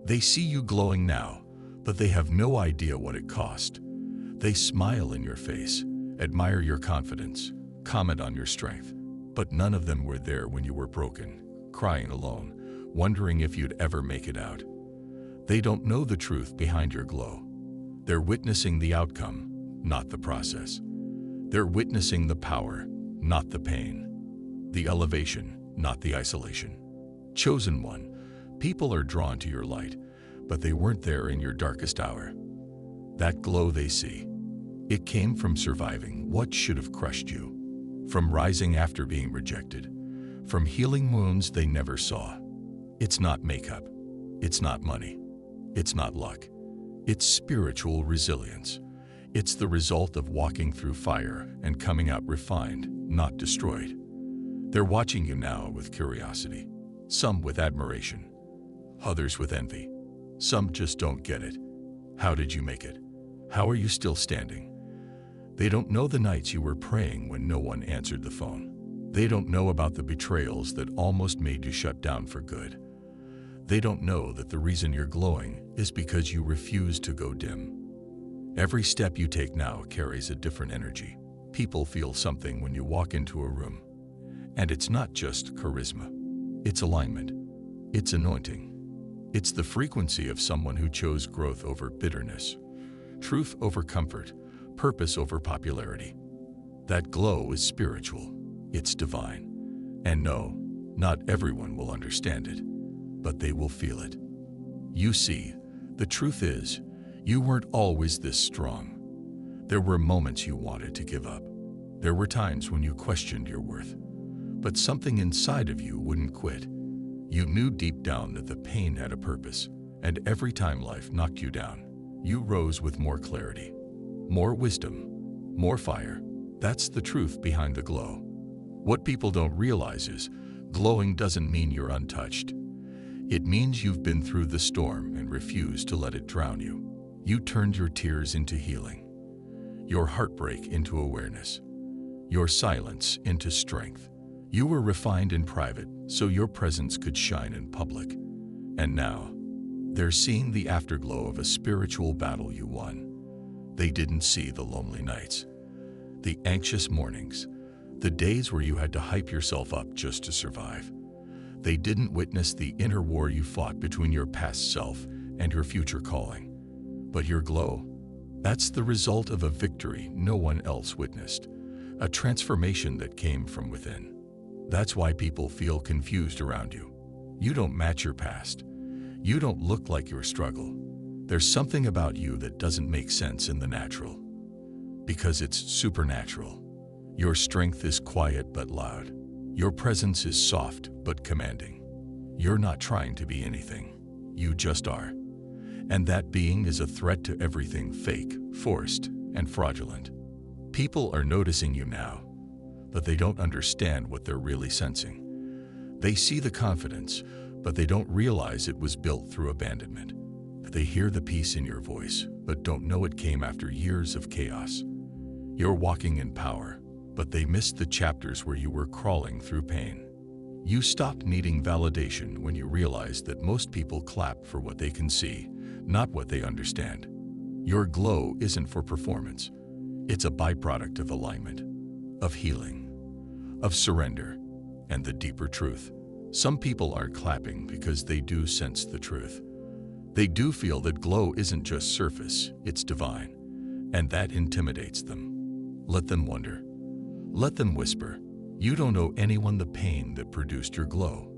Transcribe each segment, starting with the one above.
They see you glowing now, but they have no idea what it cost. They smile in your face, admire your confidence, comment on your strength, but none of them were there when you were broken, crying alone, wondering if you'd ever make it out. They don't know the truth behind your glow. They're witnessing the outcome, not the process. They're witnessing the power, not the pain. The elevation, not the isolation. Chosen one, people are drawn to your light, but they weren't there in your darkest hour. That glow they see, it came from surviving what should have crushed you, from rising after being rejected, from healing wounds they never saw. It's not makeup, it's not money, it's not luck. It's spiritual resilience. It's the result of walking through fire and coming out refined, not destroyed. They're watching you now with curiosity, some with admiration, others with envy. Some just don't get it. How did you make it? How are you still standing? They don't know the nights you were praying when no one answered the phone. They don't know about the betrayals that almost made you shut down for good. They don't know that the reason you're glowing is because you refuse to go dim. Every step you take now carries a different energy. People feel something when you walk into a room. And it's not just charisma. It's alignment. It's anointing. It's the frequency of someone who chose growth over bitterness, truth over comfort, purpose over popularity. That glow is spiritual. It's divine. And no, not everyone will understand it, but they will feel it. You see, the truth is, you weren't always this strong. There were moments you wanted to give up. There were times when you questioned your worth. But something inside of you wouldn't quit. You knew deep down that the pain had a purpose, and every time life knocked you down, you rose with more clarity, more wisdom, more fire. That's the truth behind the glow. What people don't realize is, glowing doesn't mean you're untouched. It means you've been through the storm and refused to let it drown you. You turned your tears into healing, your heartbreak into awareness, your silence into strength. You were refined in private so your presence could shine in public. And now, they're seeing the afterglow of a spiritual battle you won. They didn't see the lonely nights, the anxious mornings, the days where you had to hype yourself up just to survive. They didn't witness the inner war you fought between your past self and your future calling. But your glow, that's the result of a victory no one else witnessed, a transformation that came from within. That's why people feel confused around you. You don't match your past. You don't look like your struggle. There's something about you that doesn't make sense in the natural. Because it's supernatural. Your strength is quiet but loud. Your presence is soft but commanding. You're not trying to be anything. You just are. And that being is a threat to everything fake, forced, and fraudulent. People are noticing you now, but they don't understand what they're really sensing. They see the confidence, but they don't realize it was built through abandonment. They hear the peace in your voice, but don't know it came after years of chaos. You're walking in power, but they missed the chapters where you were crawling through pain. You stopped needing validation when you realized that most people clap for what they can see, not what they understand. Your glow isn't for performance. It's a byproduct of alignment, of healing, of surrender, and the deeper truth. Some people aren't clapping because they do sense the truth. They do feel that glow isn't just surface, it's divine, and that intimidates them. Let them wonder. Let them whisper. You don't owe anyone the pain that produced your glow.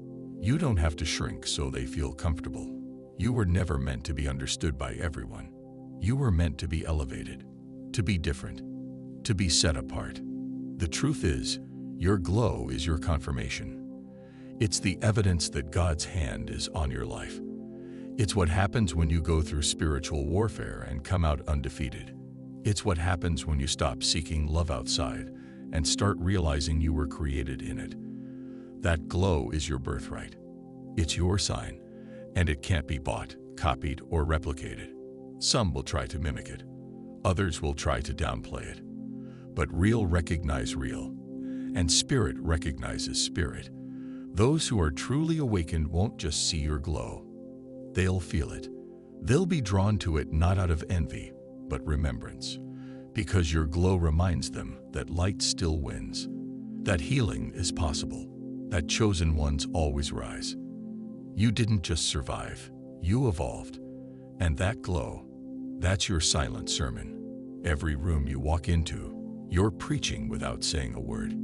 You don't have to shrink so they feel comfortable. You were never meant to be understood by everyone. You were meant to be elevated, to be different, to be set apart. The truth is, your glow is your confirmation. It's the evidence that God's hand is on your life. It's what happens when you go through spiritual warfare and come out undefeated. It's what happens when you stop seeking love outside and start realizing you were created in it. That glow is your birthright. It's your sign, and it can't be bought, copied, or replicated. Some will try to mimic it. Others will try to downplay it. But real recognize real, and spirit recognizes spirit. Those who are truly awakened won't just see your glow. They'll feel it. They'll be drawn to it not out of envy, but remembrance, because your glow reminds them that light still wins, that healing is possible, that chosen ones always rise. You didn't just survive, you evolved. And that glow, that's your silent sermon. Every room you walk into, you're preaching without saying a word.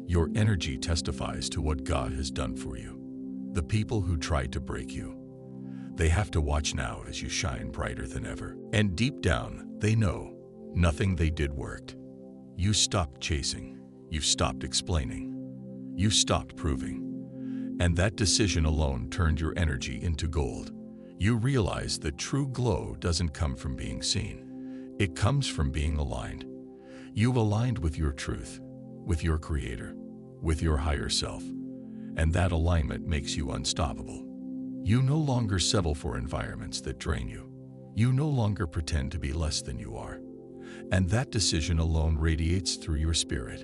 Your energy testifies to what God has done for you. The people who tried to break you, they have to watch now as you shine brighter than ever. And deep down, they know nothing they did worked. You stopped chasing. You stopped explaining. You stopped proving. And that decision alone turned your energy into gold. You realize that true glow doesn't come from being seen. It comes from being aligned. You aligned with your truth, with your Creator, with your higher self. And that alignment makes you unstoppable. You no longer settle for environments that drain you. You no longer pretend to be less than you are. And that decision alone radiates through your spirit.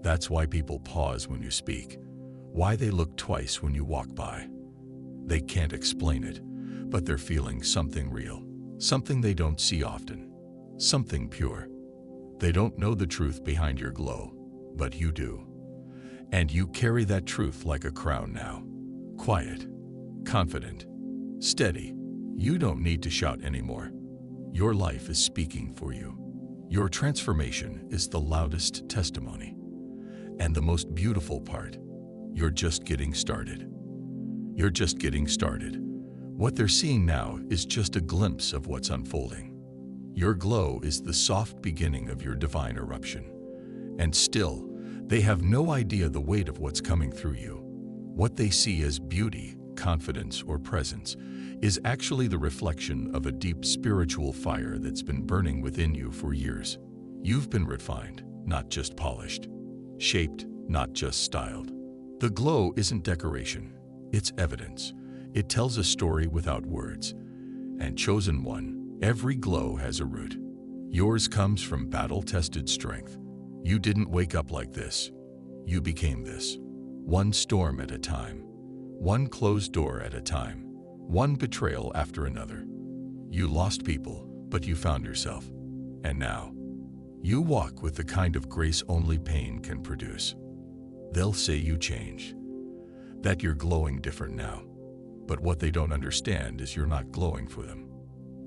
That's why people pause when you speak, why they look twice when you walk by. They can't explain it, but they're feeling something real, something they don't see often, something pure. They don't know the truth behind your glow, but you do. And you carry that truth like a crown now. Quiet, confident, steady. You don't need to shout anymore. Your life is speaking for you. Your transformation is the loudest testimony. And the most beautiful part, you're just getting started. You're just getting started. What they're seeing now is just a glimpse of what's unfolding. Your glow is the soft beginning of your divine eruption. And still, they have no idea the weight of what's coming through you. What they see as beauty, confidence, or presence is actually the reflection of a deep spiritual fire that's been burning within you for years. You've been refined, not just polished. Shaped, not just styled. The glow isn't decoration, it's evidence. It tells a story without words. And chosen one, every glow has a root. Yours comes from battle-tested strength. You didn't wake up like this. You became this. One storm at a time. One closed door at a time. One betrayal after another. You lost people, but you found yourself. And now, you walk with the kind of grace only pain can produce. They'll say you changed, that you're glowing different now. But what they don't understand is you're not glowing for them.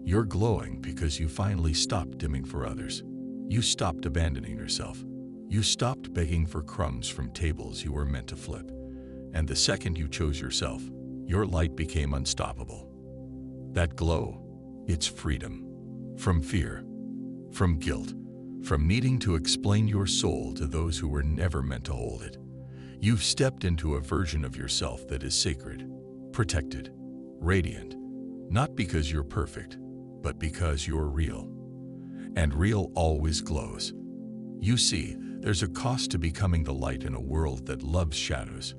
You're glowing because you finally stopped dimming for others. You stopped abandoning yourself. You stopped begging for crumbs from tables you were meant to flip. And the second you chose yourself, your light became unstoppable. That glow, it's freedom. From fear, from guilt, from needing to explain your soul to those who were never meant to hold it. You've stepped into a version of yourself that is sacred, protected, radiant, not because you're perfect, but because you're real. And real always glows. You see, there's a cost to becoming the light in a world that loves shadows.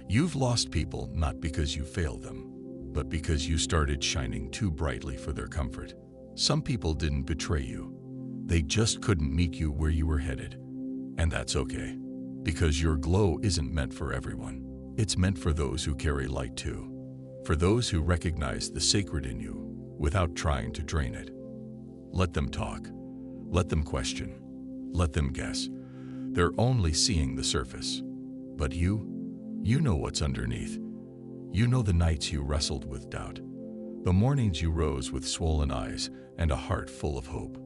You've lost people not because you failed them, but because you started shining too brightly for their comfort. Some people didn't betray you. They just couldn't meet you where you were headed. And that's okay, because your glow isn't meant for everyone. It's meant for those who carry light too, for those who recognize the sacred in you without trying to drain it. Let them talk. Let them question. Let them guess. They're only seeing the surface. But you know what's underneath. You know the nights you wrestled with doubt, the mornings you rose with swollen eyes and a heart full of hope.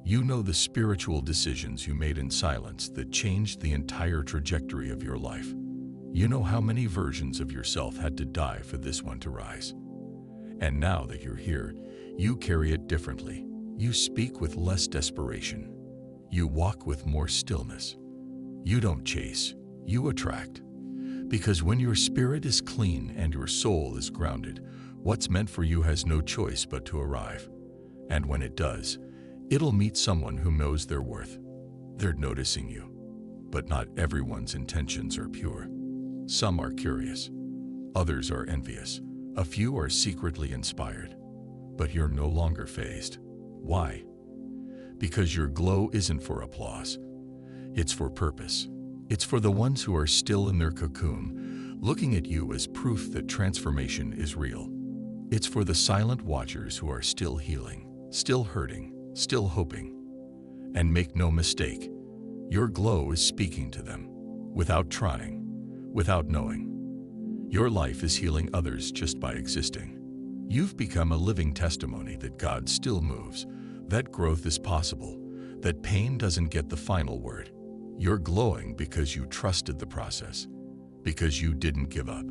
You know the spiritual decisions you made in silence that changed the entire trajectory of your life. You know how many versions of yourself had to die for this one to rise. And now that you're here, you carry it differently. You speak with less desperation. You walk with more stillness. You don't chase, you attract. Because when your spirit is clean and your soul is grounded, what's meant for you has no choice but to arrive. And when it does, it'll meet someone who knows their worth. They're noticing you. But not everyone's intentions are pure. Some are curious. Others are envious. A few are secretly inspired. But you're no longer fazed. Why? Because your glow isn't for applause. It's for purpose. It's for the ones who are still in their cocoon, looking at you as proof that transformation is real. It's for the silent watchers who are still healing, still hurting, still hoping. And make no mistake, your glow is speaking to them, without trying, without knowing. Your life is healing others just by existing. You've become a living testimony that God still moves, that growth is possible, that pain doesn't get the final word. You're glowing because you trusted the process, because you didn't give up,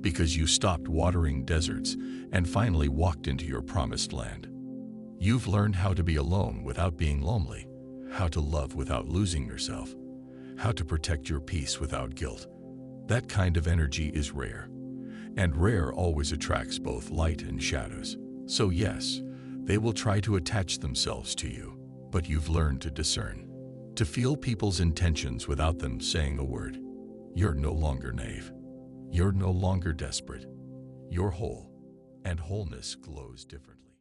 because you stopped watering deserts and finally walked into your promised land. You've learned how to be alone without being lonely, how to love without losing yourself, how to protect your peace without guilt. That kind of energy is rare, and rare always attracts both light and shadows. So yes, they will try to attach themselves to you, but you've learned to discern, to feel people's intentions without them saying a word. You're no longer naive. You're no longer desperate. You're whole, and wholeness glows differently.